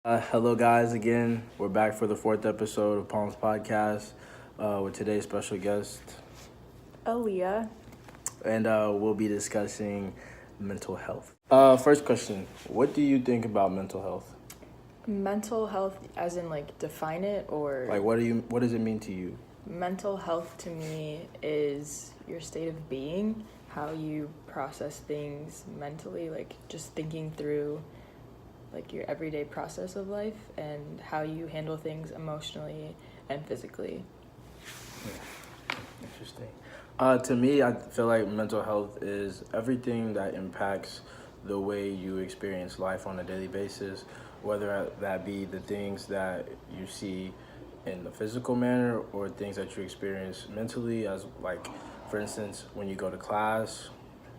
Hello, guys. Again, we're back for the fourth episode of Palms Podcast with today's special guest, Aaliyah. and we'll be discussing mental health. First question: what do you think about mental health? Mental health, as in like define it, or Like, what does it mean to you? mental health to me is your state of being, how you process things mentally, like just thinking through like your everyday process of life and how you handle things emotionally and physically. Interesting. To me, I feel like mental health is everything that impacts the way you experience life on a daily basis, whether that be the things that you see in the physical manner or things that you experience mentally, as like, for instance, when you go to class,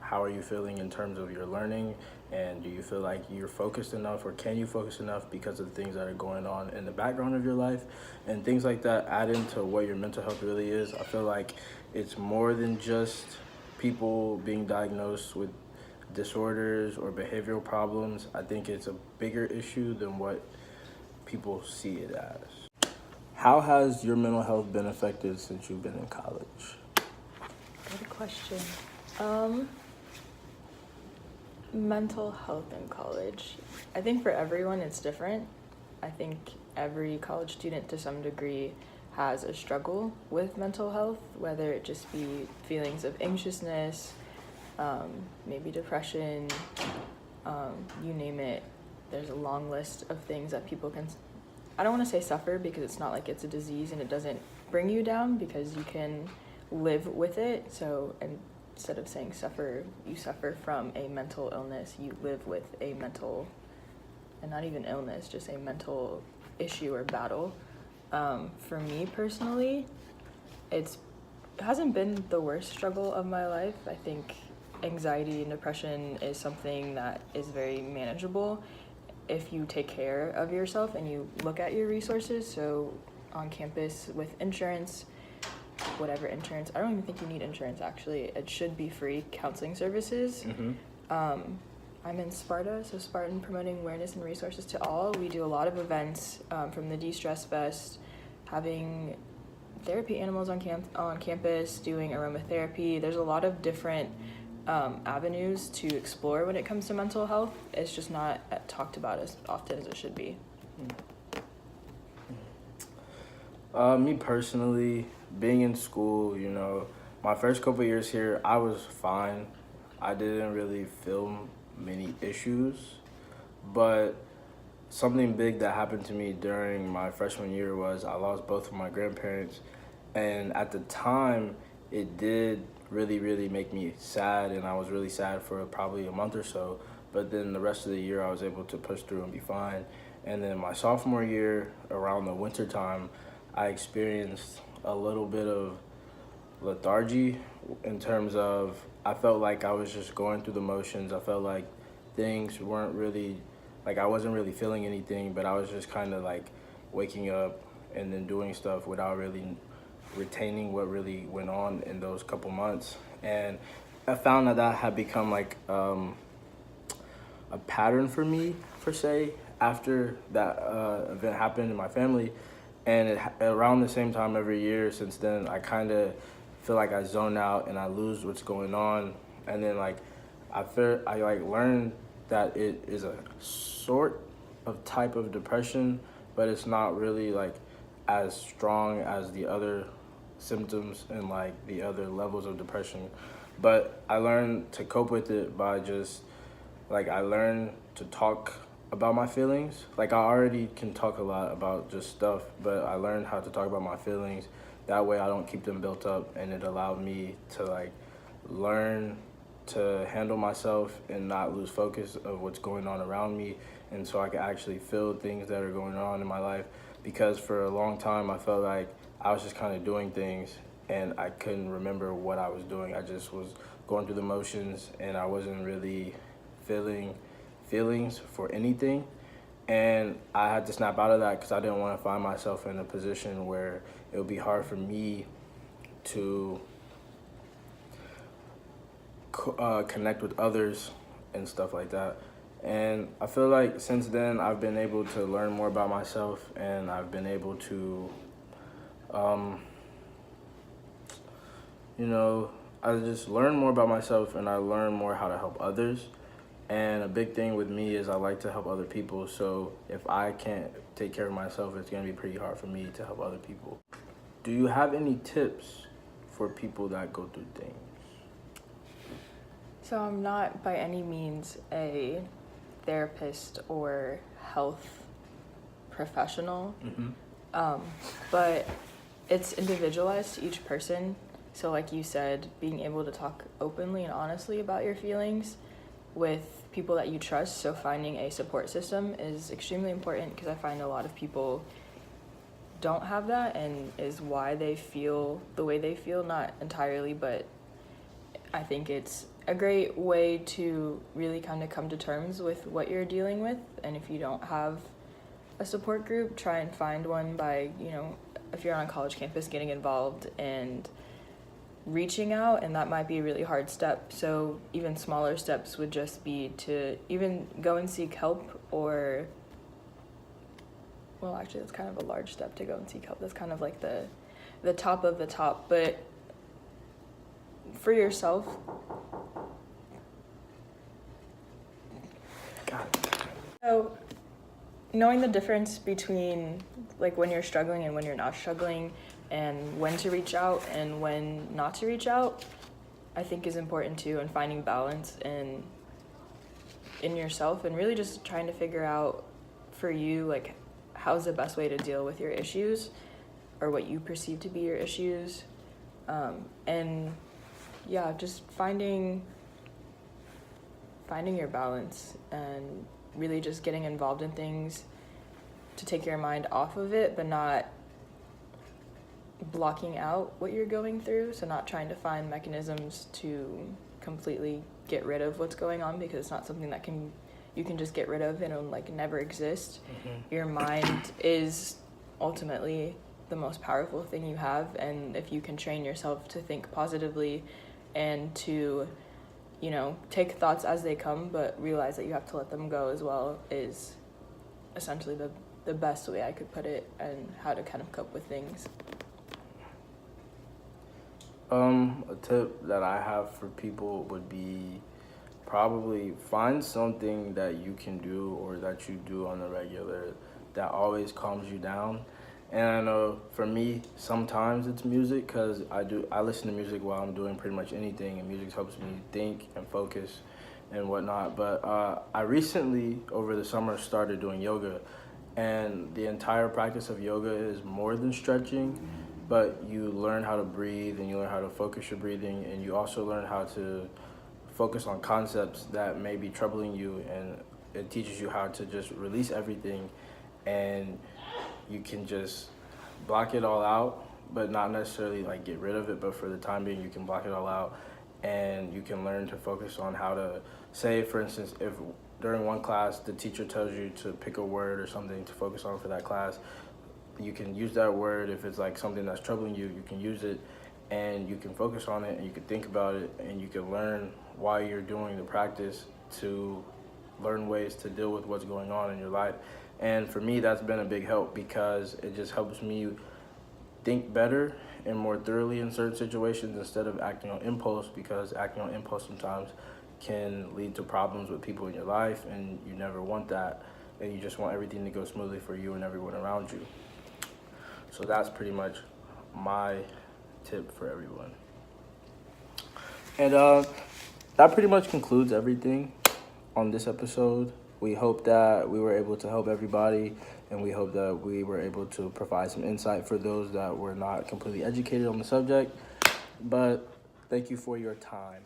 how are you feeling in terms of your learning, and do you feel like you're focused enough, or can you focus enough because of the things that are going on in the background of your life, and things like that add into what your mental health really is. I feel like it's more than just people being diagnosed with disorders or behavioral problems. I think it's a bigger issue than what people see it as. How has your mental health been affected since you've been in college? Good question. Mental health in college. I think for everyone it's different. I think every college student to some degree has a struggle with mental health, whether it just be feelings of anxiousness, maybe depression, you name it. There's a long list of things that people can, I don't want to say suffer because it's not like it's a disease and it doesn't bring you down, because you can live with it. So, and instead of saying suffer, you suffer from a mental illness, you live with a mental, and not even illness, just a mental issue or battle. For me personally, it hasn't been the worst struggle of my life. I think anxiety and depression is something that is very manageable if you take care of yourself and you look at your resources. So on campus with insurance, whatever insurance, I don't even think you need insurance actually. It should be free counseling services. I'm in Sparta, so Spartan Promoting Awareness and Resources to All. We do a lot of events, from the De-Stress Fest, having therapy animals on campus, doing aromatherapy. There's a lot of different avenues to explore when it comes to mental health. It's just not talked about as often as it should be. Me personally, being in school, my first couple years here, I was fine. I didn't really feel many issues, but something big that happened to me during my freshman year was I lost both of my grandparents, and at the time, it did really, really make me sad, and I was really sad for probably a month or so, but then the rest of the year I was able to push through and be fine. And then my sophomore year, around the winter time, I experienced a little bit of lethargy in terms of I felt like I was just going through the motions. I felt like things weren't really, like I wasn't really feeling anything, but I was just kind of like waking up and then doing stuff without really retaining what really went on in those couple months. And I found that had become like a pattern for me, per se, after that event happened in my family. And around the same time every year since then, I kind of feel like I zone out and I lose what's going on. And then I learned that it is a sort of type of depression, but it's not really like as strong as the other symptoms and like the other levels of depression. But I learned to cope with it by just I learned to talk about my feelings. Like I already can talk a lot about just stuff, but I learned how to talk about my feelings. That way I don't keep them built up, and it allowed me to learn to handle myself and not lose focus of what's going on around me. And so I can actually feel things that are going on in my life, because for a long time I felt like I was just kind of doing things and I couldn't remember what I was doing. I just was going through the motions and I wasn't really feeling feelings for anything. And I had to snap out of that because I didn't want to find myself in a position where it would be hard for me to connect with others and stuff like that. And I feel like since then I've been able to learn more about myself, and I've been able to, I just learn more about myself, and I learn more how to help others. And a big thing with me is I like to help other people. So if I can't take care of myself, it's going to be pretty hard for me to help other people. Do you have any tips for people that go through things? So I'm not by any means a therapist or health professional, but it's individualized to each person. So like you said, being able to talk openly and honestly about your feelings with people that you trust, so finding a support system is extremely important, because I find a lot of people don't have that, and is why they feel the way they feel, not entirely, but I think it's a great way to really kind of come to terms with what you're dealing with. And if you don't have a support group, try and find one by, if you're on a college campus, getting involved and reaching out. And that might be a really hard step. So even smaller steps would just be to even go and seek help, or, well, actually that's kind of a large step to go and seek help. That's kind of like the top of the top. But for yourself, so knowing the difference between like when you're struggling and when you're not struggling, and when to reach out and when not to reach out, I think is important too, and finding balance in yourself, and really just trying to figure out for you, like, how's the best way to deal with your issues, or what you perceive to be your issues. And yeah, just finding your balance, and really just getting involved in things to take your mind off of it, but not blocking out what you're going through. So not trying to find mechanisms to completely get rid of what's going on, because it's not something that you can just get rid of and it'll like never exist. Your mind is ultimately the most powerful thing you have, and if you can train yourself to think positively and to take thoughts as they come, but realize that you have to let them go as well, is essentially the best way I could put it, and how to kind of cope with things. A tip that I have for people would be probably find something that you can do, or that you do on the regular, that always calms you down. And I know for me, sometimes it's music, because I listen to music while I'm doing pretty much anything, and music helps me think and focus and whatnot. But I recently, over the summer, started doing yoga, and the entire practice of yoga is more than stretching, but you learn how to breathe, and you learn how to focus your breathing, and you also learn how to focus on concepts that may be troubling you, and it teaches you how to just release everything, and you can just block it all out, but not necessarily like get rid of it, but for the time being you can block it all out, and you can learn to focus on how to say, for instance, if during one class the teacher tells you to pick a word or something to focus on for that class, you can use that word. If it's like something that's troubling you, you can use it, and you can focus on it, and you can think about it, and you can learn while you're doing the practice to learn ways to deal with what's going on in your life. And for me, that's been a big help, because it just helps me think better and more thoroughly in certain situations, instead of acting on impulse, because acting on impulse sometimes can lead to problems with people in your life, and you never want that, and you just want everything to go smoothly for you and everyone around you. So that's pretty much my tip for everyone. And that pretty much concludes everything on this episode. We hope that we were able to help everybody, and we hope that we were able to provide some insight for those that were not completely educated on the subject. But thank you for your time.